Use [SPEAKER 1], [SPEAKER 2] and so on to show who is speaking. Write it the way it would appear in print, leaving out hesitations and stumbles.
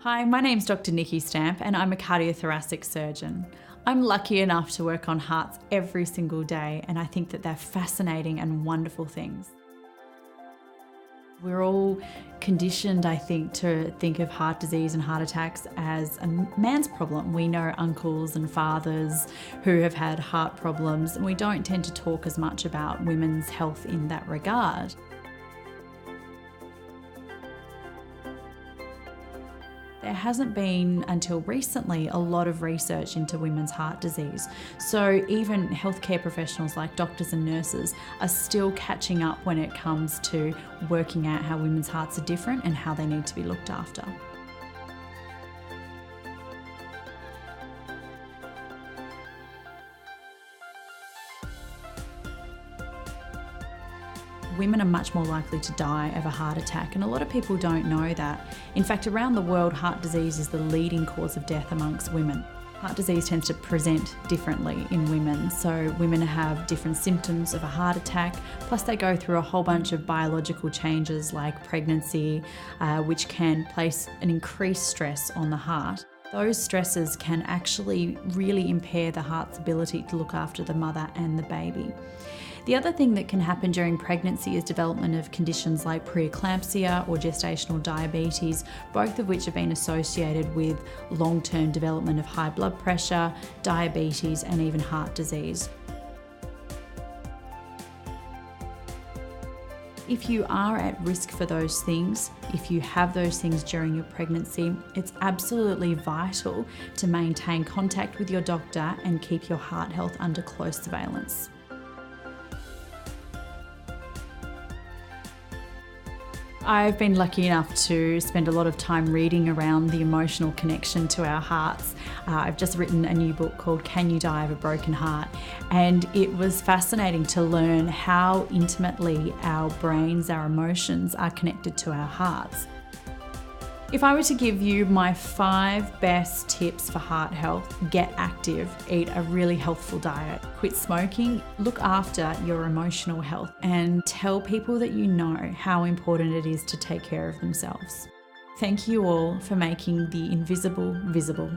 [SPEAKER 1] Hi, my name's Dr. Nikki Stamp and I'm a cardiothoracic surgeon. I'm lucky enough to work on hearts every single day, and I think that they're fascinating and wonderful things. We're all conditioned, I think, to think of heart disease and heart attacks as a man's problem. We know uncles and fathers who have had heart problems, and we don't tend to talk as much about women's health in that regard. There hasn't been, until recently, a lot of research into women's heart disease. So even healthcare professionals like doctors and nurses are still catching up when it comes to working out how women's hearts are different and how they need to be looked after. Women are much more likely to die of a heart attack, and a lot of people don't know that. In fact, around the world, heart disease is the leading cause of death amongst women. Heart disease tends to present differently in women, so women have different symptoms of a heart attack, plus they go through a whole bunch of biological changes like pregnancy, which can place an increased stress on the heart. Those stresses can actually really impair the heart's ability to look after the mother and the baby. The other thing that can happen during pregnancy is development of conditions like preeclampsia or gestational diabetes, both of which have been associated with long-term development of high blood pressure, diabetes, and even heart disease. If you are at risk for those things, if you have those things during your pregnancy, it's absolutely vital to maintain contact with your doctor and keep your heart health under close surveillance. I've been lucky enough to spend a lot of time reading around the emotional connection to our hearts. I've just written a new book called Can You Die of a Broken Heart? And it was fascinating to learn how intimately our brains, our emotions are connected to our hearts. If I were to give you my 5 best tips for heart health: get active, eat a really healthful diet, quit smoking, look after your emotional health, and tell people that you know how important it is to take care of themselves. Thank you all for making the invisible visible.